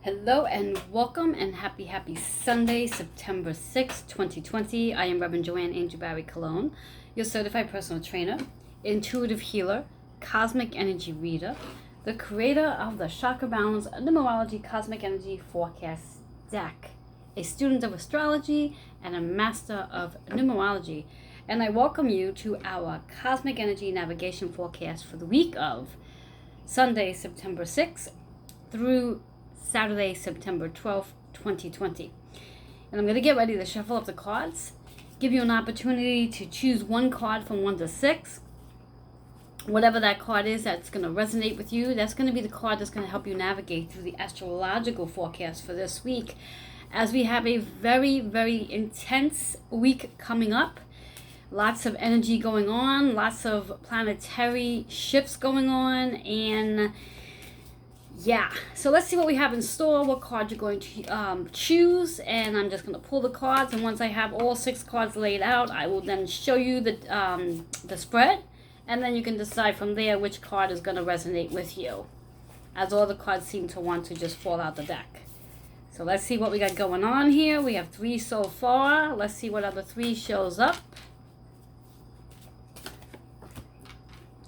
Hello and welcome and happy Sunday, September 6th, 2020. I am Reverend Joanne Angel Barry Cologne, your certified personal trainer, intuitive healer, cosmic energy reader, the creator of the Chakra Balance Numerology Cosmic Energy Forecast deck, a student of astrology and a master of numerology. And I welcome you to our Cosmic Energy Navigation Forecast for the week of Sunday, September 6th through Saturday, September 12th, 2020. And I'm going to get ready to shuffle up the cards, give you an opportunity to choose one card from 1 to 6. Whatever that card is that's going to resonate with you, that's going to be the card that's going to help you navigate through the astrological forecast for this week, as we have a very intense week coming up. Lots of energy going on, lots of planetary shifts going on, and yeah, so let's see what we have in store, what card you're going to choose, and I'm just going to pull the cards, and once I have all 6 cards laid out, I will then show you the spread, and then you can decide from there which card is going to resonate with you, as all the cards seem to want to just fall out the deck. So let's see what we got going on here. We have 3 so far. Let's see what other 3 shows up.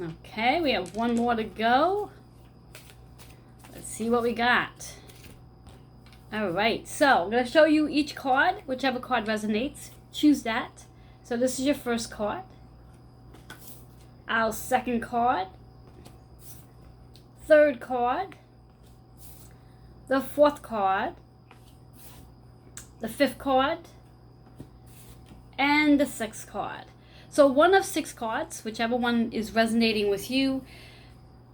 Okay, we have 1 more to go. Let's see what we got. Alright, so I'm going to show you each card, whichever card resonates. Choose that. So this is your first card. Our second card. Third card. The fourth card. The fifth card. And the sixth card. So one of 6 cards, whichever one is resonating with you,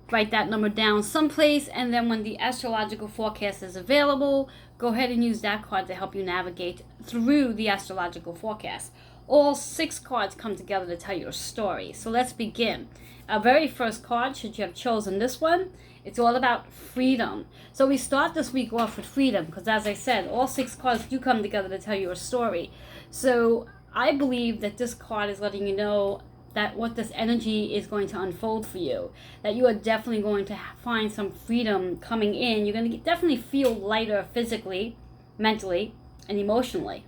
write that number down someplace, and then when the astrological forecast is available, go ahead and use that card to help you navigate through the astrological forecast. All 6 cards come together to tell you a story. So let's begin. Our very first card, should you have chosen this one, it's all about freedom. So we start this week off with freedom because, as I said, all 6 cards do come together to tell you a story. So I believe that this card is letting you know that what this energy is going to unfold for you, that you are definitely going to find some freedom coming in. You're going to definitely feel lighter physically, mentally, and emotionally.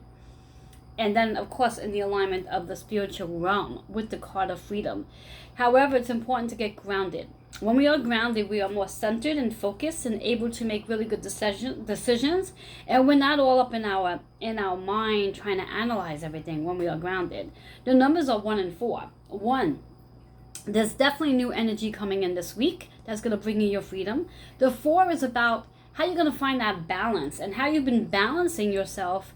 And then, of course, in the alignment of the spiritual realm with the card of freedom. However, it's important to get grounded. When we are grounded, we are more centered and focused and able to make really good decisions. And we're not all up in our mind trying to analyze everything when we are grounded. The numbers are 1 and 4. 1, there's definitely new energy coming in this week that's going to bring you your freedom. The 4 is about how you're going to find that balance and how you've been balancing yourself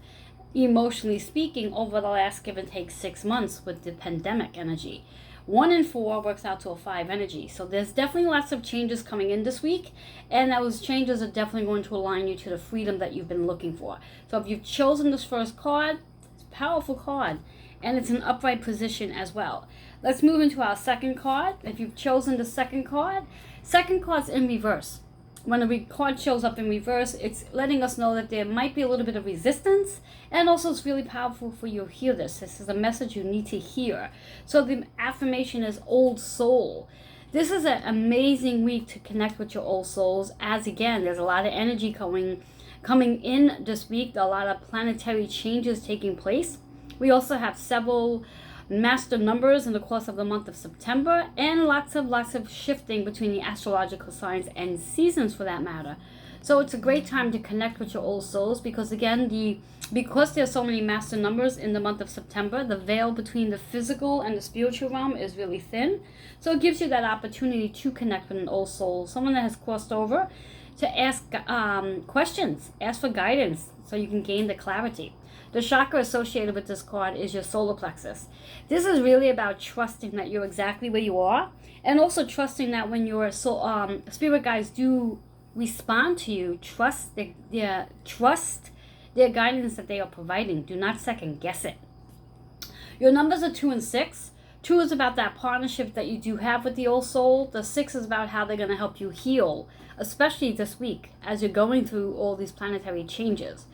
emotionally speaking over the last give and take 6 months with the pandemic energy. 1 and 4 works out to a 5 energy. So there's definitely lots of changes coming in this week, and those changes are definitely going to align you to the freedom that you've been looking for. So if you've chosen this first card, it's a powerful card, and it's an upright position as well. Let's move into our second card. If you've chosen the second card's in reverse. When a card shows up in reverse, it's letting us know that there might be a little bit of resistance, and also it's really powerful for you to hear this. This is a message you need to hear. So the affirmation is old soul. This is an amazing week to connect with your old souls, as again, there's a lot of energy coming in this week, a lot of planetary changes taking place. We also have several master numbers in the course of the month of September, and lots of shifting between the astrological signs and seasons for that matter. So it's a great time to connect with your old souls because, again, because there's so many master numbers in the month of September, the veil between the physical and the spiritual realm is really thin. So it gives you that opportunity to connect with an old soul, someone that has crossed over, to ask questions, ask for guidance so you can gain the clarity. The chakra associated with this card is your solar plexus. This is really about trusting that you're exactly where you are, and also trusting that when your spirit guides do respond to you, trust their guidance that they are providing. Do not second guess it. Your numbers are 2 and 6. 2 is about that partnership that you do have with the old soul. The 6 is about how they're going to help you heal, especially this week as you're going through all these planetary changes.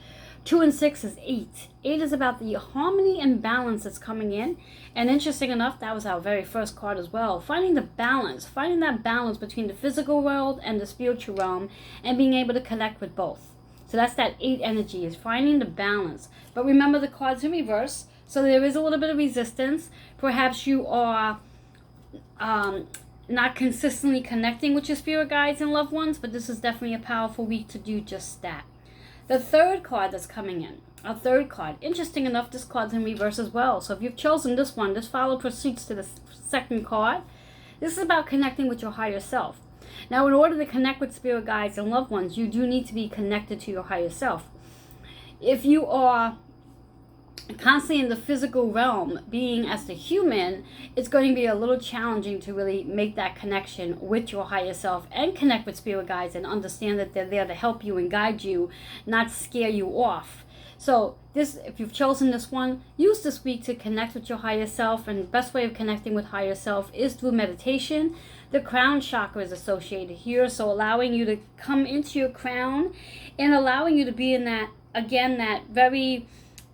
2 and 6 is 8. 8 is about the harmony and balance that's coming in. And interesting enough, that was our very first card as well. Finding that balance between the physical world and the spiritual realm, and being able to connect with both. So that's that 8 energy, is finding the balance. But remember, the card's in reverse, so there is a little bit of resistance. Perhaps you are not consistently connecting with your spirit guides and loved ones, but this is definitely a powerful week to do just that. The third card that's coming in, a third card. Interesting enough, this card's in reverse as well. So if you've chosen this one, this follow proceeds to the second card. This is about connecting with your higher self. Now, in order to connect with spirit guides and loved ones, you do need to be connected to your higher self. If you are constantly in the physical realm, being as the human, it's going to be a little challenging to really make that connection with your higher self and connect with spirit guides and understand that they're there to help you and guide you, not scare you off. So this, if you've chosen this one, use this week to connect with your higher self, and the best way of connecting with higher self is through meditation. The crown chakra is associated here, so allowing you to come into your crown and allowing you to be in that, again, that very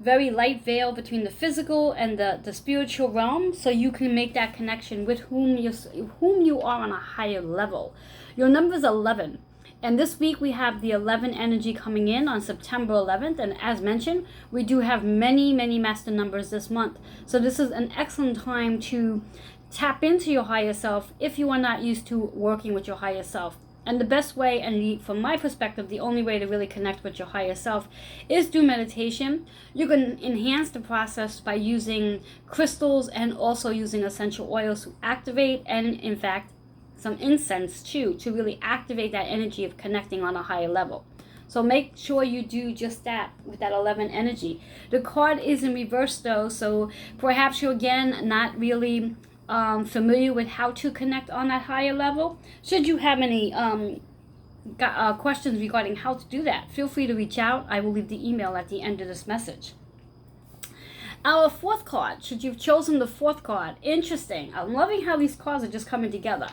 light veil between the physical and the spiritual realm, so you can make that connection with whom you are on a higher level. Your number is 11. And this week we have the 11 energy coming in on September 11th. And as mentioned, we do have many, many master numbers this month. So this is an excellent time to tap into your higher self if you are not used to working with your higher self. And the best way, and from my perspective, the only way to really connect with your higher self is through meditation. You can enhance the process by using crystals and also using essential oils to activate, and in fact, some incense too, to really activate that energy of connecting on a higher level. So make sure you do just that with that 11 energy. The card is in reverse though, so perhaps you're again not really familiar with how to connect on that higher level. Should you have any questions regarding how to do that, feel free to reach out. I will leave the email at the end of this message. Our fourth card, should you've chosen the fourth card, interesting. I'm loving how these cards are just coming together.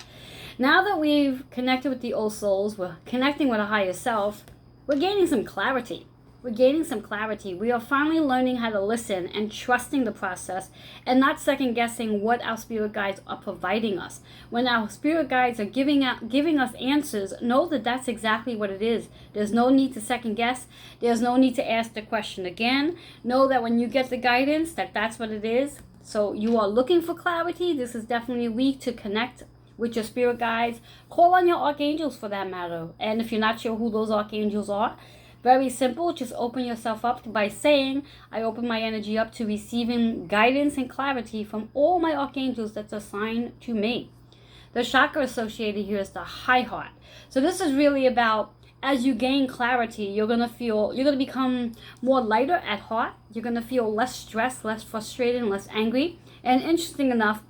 Now that we've connected with the old souls, we're connecting with a higher self, we're gaining some clarity. We are finally learning how to listen and trusting the process and not second guessing what our spirit guides are providing us. When our spirit guides are giving us answers, know that that's exactly what it is. There's no need to second guess. There's no need to ask the question again. Know that when you get the guidance, that's what it is. So you are looking for clarity. This is definitely a week to connect with your spirit guides. Call on your archangels for that matter. And if you're not sure who those archangels are, very simple, just open yourself up by saying, I open my energy up to receiving guidance and clarity from all my archangels that's assigned to me. The chakra associated here is the high heart. So this is really about, as you gain clarity, you're going to become more lighter at heart. You're going to feel less stressed, less frustrated, and less angry. And interesting enough,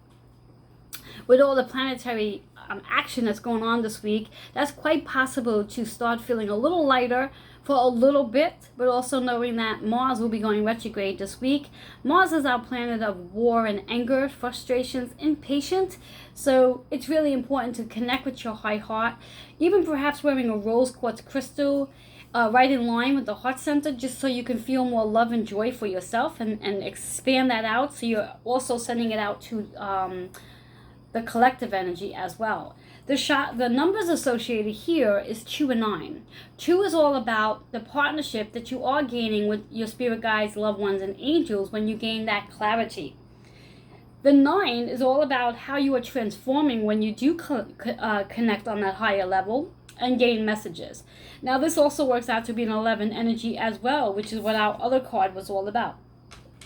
with all the planetary action that's going on this week, that's quite possible to start feeling a little lighter for a little bit, but also knowing that Mars will be going retrograde this week. Mars is our planet of war and anger, frustrations, impatience. So it's really important to connect with your high heart, even perhaps wearing a rose quartz crystal right in line with the heart center, just so you can feel more love and joy for yourself and expand that out. So you're also sending it out to the collective energy as well. The numbers associated here is 2 and 9. 2 is all about the partnership that you are gaining with your spirit guides, loved ones, and angels when you gain that clarity. The 9 is all about how you are transforming when you do connect on that higher level and gain messages. Now this also works out to be an 11 energy as well, which is what our other card was all about.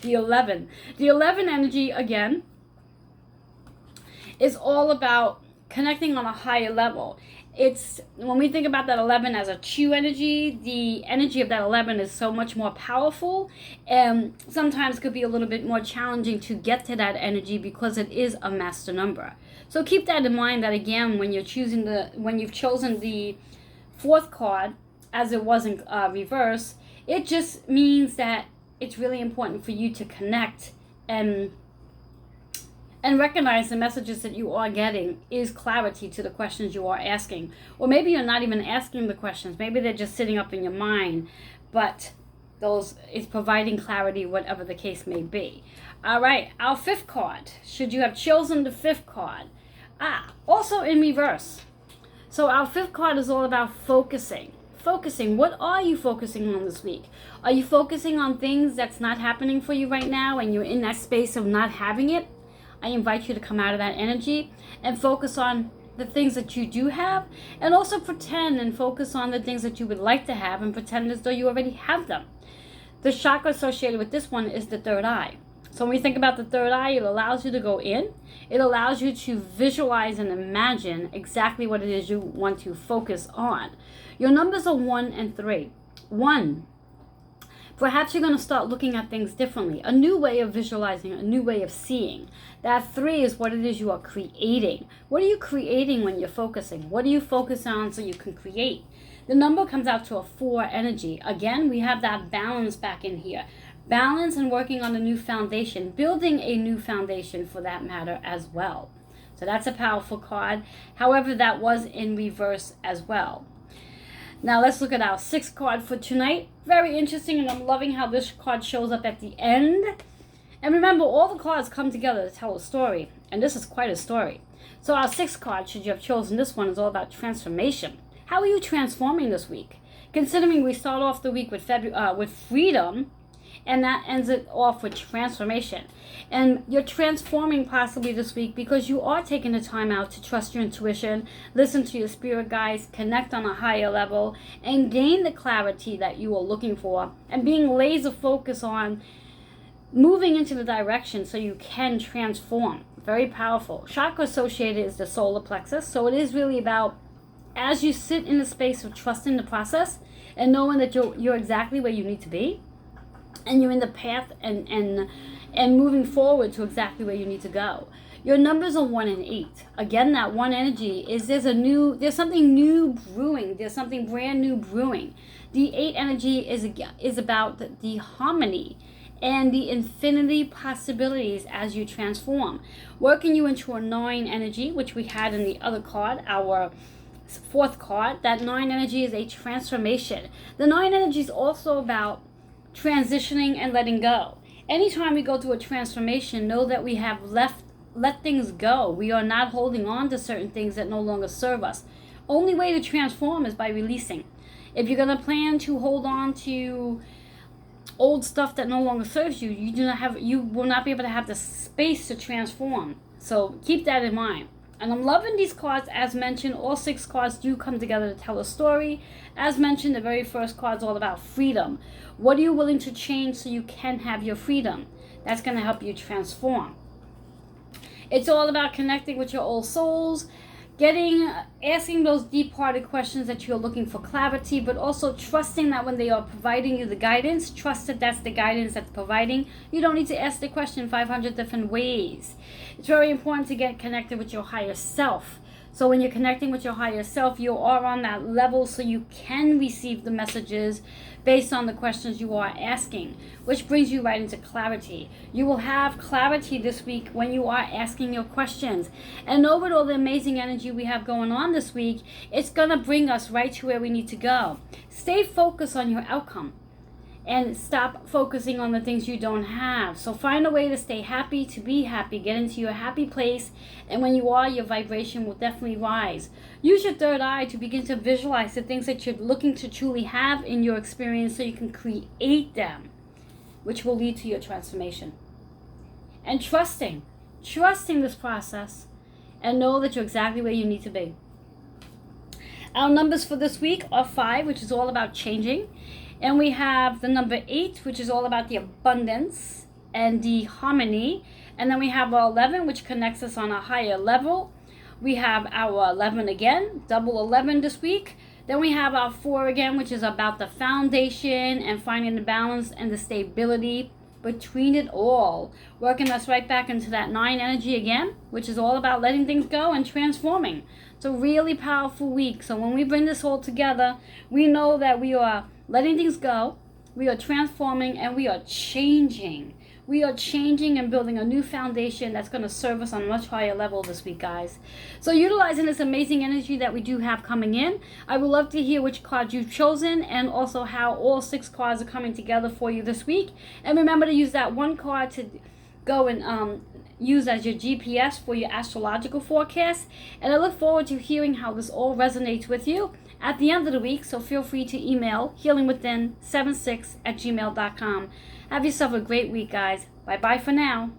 The 11. The 11 energy, again, is all about connecting on a higher level. It's when we think about that 11 as a true energy, the energy of that 11 is so much more powerful, and sometimes could be a little bit more challenging to get to that energy because it is a master number. So keep that in mind, that again, when you've chosen the fourth card, as it was in reverse, it just means that it's really important for you to connect and recognize the messages that you are getting is clarity to the questions you are asking. Or maybe you're not even asking the questions. Maybe they're just sitting up in your mind. But it's providing clarity, whatever the case may be. All right, our fifth card. Should you have chosen the fifth card? Also in reverse. So our fifth card is all about focusing. Focusing. What are you focusing on this week? Are you focusing on things that's not happening for you right now and you're in that space of not having it? I invite you to come out of that energy and focus on the things that you do have, and also pretend and focus on the things that you would like to have and pretend as though you already have them. The chakra associated with this one is the third eye. So when we think about the third eye, it allows you to go in. It allows you to visualize and imagine exactly what it is you want to focus on. Your numbers are 1 and 3. 1. Perhaps you're going to start looking at things differently. A new way of visualizing, a new way of seeing. That 3 is what it is you are creating. What are you creating when you're focusing? What do you focus on so you can create? The number comes out to a 4 energy. Again, we have that balance back in here. Balance and working on a new foundation. Building a new foundation for that matter as well. So that's a powerful card. However, that was in reverse as well. Now let's look at our 6th card for tonight. Very interesting, and I'm loving how this card shows up at the end. And remember, all the cards come together to tell a story, and this is quite a story. So our 6th card, should you have chosen this one, is all about transformation. How are you transforming this week? Considering we start off the week with freedom, and that ends it off with transformation. And you're transforming possibly this week because you are taking the time out to trust your intuition, listen to your spirit guides, connect on a higher level, and gain the clarity that you are looking for, and being laser focused on moving into the direction so you can transform. Very powerful. Chakra associated is the solar plexus, so it is really about, as you sit in the space of trusting the process and knowing that you're exactly where you need to be, and you're in the path and moving forward to exactly where you need to go. Your numbers are 1 and 8. Again, that 1 energy is there's something new brewing. There's something brand new brewing. The 8 energy is about the harmony and the infinity possibilities as you transform. Working you into a 9 energy, which we had in the other card, our 4th card. That 9 energy is a transformation. The 9 energy is also about transitioning and letting go. Anytime we go through a transformation, know that we have let things go. We are not holding on to certain things that no longer serve us. Only way to transform is by releasing. If you're going to plan to hold on to old stuff that no longer serves you, you will not be able to have the space to transform. So keep that in mind. And I'm loving these cards. As mentioned, all 6 cards do come together to tell a story. As mentioned, the very first card is all about freedom. What are you willing to change so you can have your freedom? That's going to help you transform. It's all about connecting with your old souls, asking those deep-hearted questions that you're looking for clarity, but also trusting that when they are providing you the guidance, trust that that's the guidance that's providing. You don't need to ask the question 500 different ways. It's very important to get connected with your higher self. So when you're connecting with your higher self, you are on that level so you can receive the messages based on the questions you are asking, which brings you right into clarity. You will have clarity this week when you are asking your questions. And know with all the amazing energy we have going on this week, it's going to bring us right to where we need to go. Stay focused on your outcome and stop focusing on the things you don't have. So find a way to stay happy, to be happy, get into your happy place, and when you are, your vibration will definitely rise. Use your third eye to begin to visualize the things that you're looking to truly have in your experience so you can create them, which will lead to your transformation. And trusting this process, and know that you're exactly where you need to be. Our numbers for this week are 5, which is all about changing. And we have the number 8, which is all about the abundance and the harmony. And then we have our 11, which connects us on a higher level. We have our 11 again, double 11 this week. Then we have our 4 again, which is about the foundation and finding the balance and the stability between it all. Working us right back into that 9 energy again, which is all about letting things go and transforming. It's a really powerful week. So when we bring this all together, we know that we are letting things go, we are transforming, and we are changing. We are changing and building a new foundation that's going to serve us on a much higher level this week, guys. So utilizing this amazing energy that we do have coming in, I would love to hear which cards you've chosen and also how all 6 cards are coming together for you this week. And remember to use that one card to go and use as your GPS for your astrological forecast. And I look forward to hearing how this all resonates with you. at the end of the week, so feel free to email healingwithin76@gmail.com. Have yourself a great week, guys. Bye-bye for now.